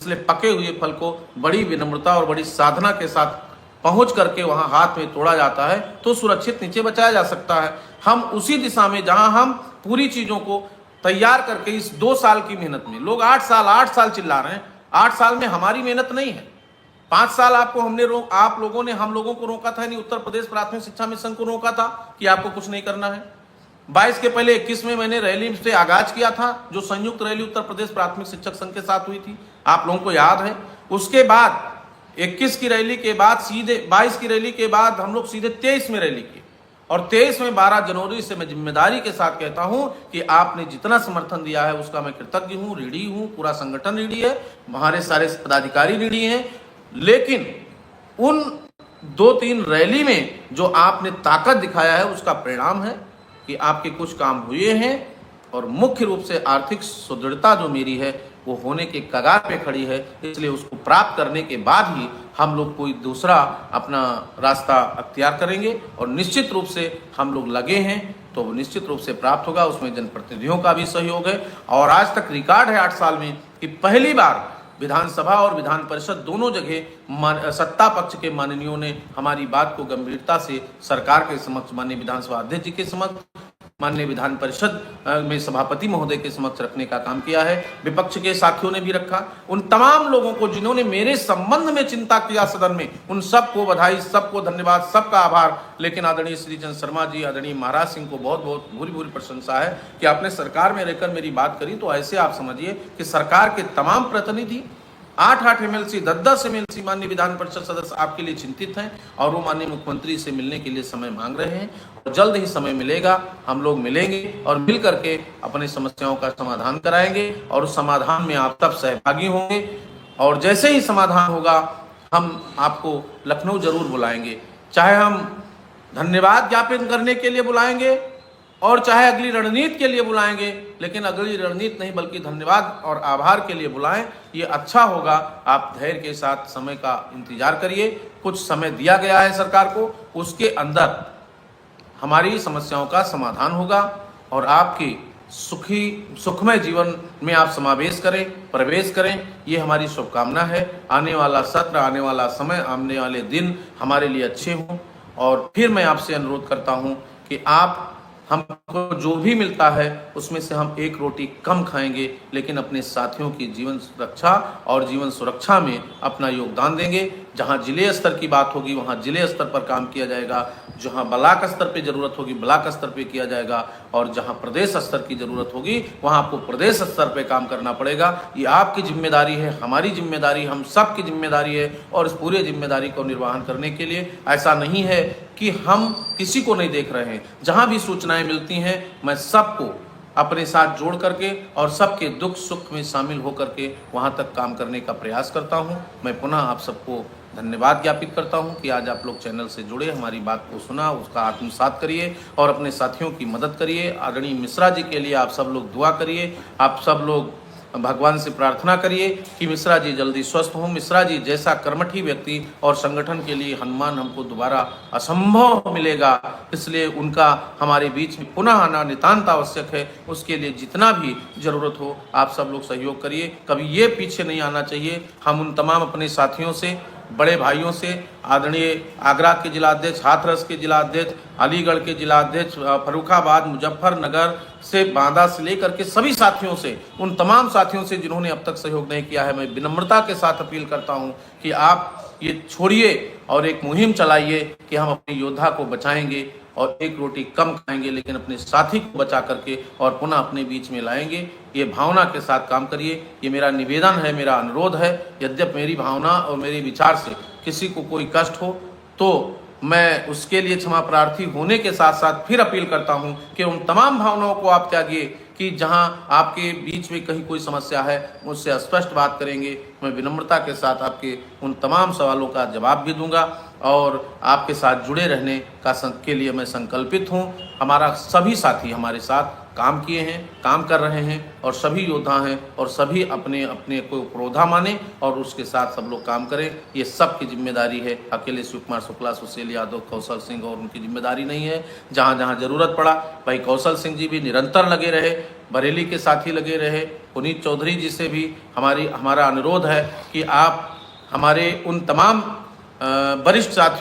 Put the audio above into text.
इसलिए पके हुए फल को बड़ी विनम्रता और बड़ी साधना के साथ पहुंच करके वहां हाथ में तोड़ा जाता है तो सुरक्षित नीचे बचाया जा सकता है। हम उसी दिशा में, जहां हम पूरी चीजों को तैयार करके इस 2 साल की मेहनत में, लोग 8 साल चिल्ला रहे हैं, 8 साल में हमारी मेहनत नहीं है। 5 साल आपको आप लोगों ने हम लोगों को रोका था, नहीं उत्तर प्रदेश प्राथमिक शिक्षा मिशन को रोका था कि आपको कुछ नहीं करना है। 22 के पहले 21 में मैंने रैली से आगाज किया था, जो संयुक्त रैली उत्तर प्रदेश प्राथमिक शिक्षक संघ के साथ हुई थी, आप लोगों को याद है। उसके बाद 21 की रैली के बाद सीधे 22 की रैली के बाद हम लोग सीधे 23 में रैली की, और 23 में 12 जनवरी से मैं जिम्मेदारी के साथ कहता हूं कि आपने जितना समर्थन दिया है उसका मैं कृतज्ञ हूं, ऋणी हूं, पूरा संगठन ऋणी है, हमारे सारे पदाधिकारी ऋणी हैं। लेकिन उन 2-3 रैली में जो आपने ताकत दिखाया है उसका परिणाम है कि आपके कुछ काम हुए हैं, और मुख्य रूप से आर्थिक सुदृढ़ता जो मेरी है वो होने के कगार पे खड़ी है। इसलिए उसको प्राप्त करने के बाद ही हम लोग कोई दूसरा अपना रास्ता अख्तियार करेंगे, और निश्चित रूप से हम लोग लगे हैं तो वो निश्चित रूप से प्राप्त होगा। उसमें जनप्रतिनिधियों का भी सहयोग है, और आज तक रिकॉर्ड है 8 साल में कि पहली बार विधानसभा और विधान परिषद दोनों जगह सत्ता पक्ष के माननीयों ने हमारी बात को गंभीरता से सरकार के समक्ष, माननीय विधानसभा अध्यक्ष जी के समक्ष, माननीय विधान परिषद में सभापति महोदय के समक्ष रखने का काम किया है। विपक्ष के साथियों ने भी रखा। उन तमाम लोगों को जिन्होंने मेरे संबंध में चिंता किया सदन में, उन सबको बधाई, सबको धन्यवाद, सबका आभार। लेकिन आदरणीय श्रीचंद शर्मा जी, आदरणीय महाराज सिंह को बहुत बहुत भूरी भूरी प्रशंसा है कि आपने सरकार में रहकर मेरी बात करी। तो ऐसे आप समझिए कि सरकार के तमाम प्रतिनिधि, 8-8 MLC, 10-10 MLC माननीय विधान परिषद सदस्य आपके लिए चिंतित हैं, और वो माननीय मुख्यमंत्री से मिलने के लिए समय मांग रहे हैं, और जल्द ही समय मिलेगा, हम लोग मिलेंगे और मिल करके अपनी समस्याओं का समाधान कराएंगे, और उस समाधान में आप सब सहभागी होंगे। और जैसे ही समाधान होगा हम आपको लखनऊ जरूर बुलाएंगे, चाहे हम धन्यवाद ज्ञापन करने के लिए बुलाएंगे और चाहे अगली रणनीति के लिए बुलाएंगे, लेकिन अगली रणनीति नहीं बल्कि धन्यवाद और आभार के लिए बुलाएं, ये अच्छा होगा। आप धैर्य के साथ समय का इंतजार करिए। कुछ समय दिया गया है सरकार को, उसके अंदर हमारी समस्याओं का समाधान होगा, और आपकी सुखमय जीवन में आप समावेश करें, प्रवेश करें, ये हमारी शुभकामना है। आने वाला सत्र, आने वाला समय, आने वाले दिन हमारे लिए अच्छे हों। और फिर मैं आपसे अनुरोध करता हूं कि आप हमको जो भी मिलता है उसमें से हम 1 रोटी कम खाएंगे, लेकिन अपने साथियों की जीवन रक्षा और जीवन सुरक्षा में अपना योगदान देंगे। जहां जिले स्तर की बात होगी वहां जिले स्तर पर काम किया जाएगा, जहां ब्लॉक स्तर पे जरूरत होगी ब्लॉक स्तर पे किया जाएगा, और जहां प्रदेश स्तर की जरूरत होगी वहां आपको प्रदेश स्तर पे काम करना पड़ेगा। ये आपकी जिम्मेदारी है, हमारी जिम्मेदारी, हम सब की जिम्मेदारी है। और इस पूरे जिम्मेदारी को निर्वहन करने के लिए ऐसा नहीं है कि हम किसी को नहीं देख रहे हैं। जहां भी सूचनाएं मिलती हैं मैं सबको अपने साथ जोड़ करके और सबके दुख सुख में शामिल होकर के वहां तक काम करने का प्रयास करता हूं। मैं पुनः आप सबको धन्यवाद ज्ञापित करता हूं कि आज आप लोग चैनल से जुड़े, हमारी बात को सुना, उसका आत्मसात करिए और अपने साथियों की मदद करिए। आदरणीय मिश्रा जी के लिए आप सब लोग दुआ करिए, आप सब लोग भगवान से प्रार्थना करिए कि मिश्रा जी जल्दी स्वस्थ हों। मिश्रा जी जैसा कर्मठी व्यक्ति और संगठन के लिए हनुमान हमको दोबारा असंभव मिलेगा, इसलिए उनका हमारे बीच में पुनः आना नितांत आवश्यक है। उसके लिए जितना भी जरूरत हो आप सब लोग सहयोग करिए। कभी ये पीछे नहीं आना चाहिए। हम उन तमाम अपने साथियों से, बड़े भाइयों से, आदरणीय आगरा के जिलाध्यक्ष, हाथरस के जिलाध्यक्ष, अलीगढ़ के जिलाध्यक्ष, फर्रुखाबाद, मुजफ्फरनगर से, बांदा से लेकर के सभी साथियों से, उन तमाम साथियों से जिन्होंने अब तक सहयोग नहीं किया है, मैं विनम्रता के साथ अपील करता हूं कि आप ये छोड़िए और एक मुहिम चलाइए कि हम अपने योद्धा को बचाएंगे और 1 रोटी कम खाएंगे, लेकिन अपने साथी को बचा करके और पुनः अपने बीच में लाएंगे। ये भावना के साथ काम करिए, ये मेरा निवेदन है, मेरा अनुरोध है। यद्यपि मेरी भावना और मेरे विचार से किसी को कोई कष्ट हो तो मैं उसके लिए क्षमा प्रार्थी होने के साथ साथ फिर अपील करता हूं कि उन तमाम भावनाओं को आप त्यागिए कि जहां आपके बीच में कहीं कोई समस्या है मुझसे स्पष्ट बात करेंगे। मैं विनम्रता के साथ आपके उन तमाम सवालों का जवाब भी दूंगा और आपके साथ जुड़े रहने के लिए मैं संकल्पित हूं। हमारा सभी साथी हमारे साथ काम किए हैं, काम कर रहे हैं, और सभी योद्धा हैं, और सभी अपने अपने को प्रोधा माने और उसके साथ सब लोग काम करें। ये सबकी जिम्मेदारी है। अकेले शिव कुमार शुक्ला, सुशील यादव, कौशल सिंह और उनकी जिम्मेदारी नहीं है। जहाँ जहाँ जरूरत पड़ा भाई कौशल सिंह जी भी निरंतर लगे रहे, बरेली के साथी लगे रहे। पुनीत चौधरी जी से भी हमारा अनुरोध है कि आप हमारे उन तमाम वरिष्ठ साथी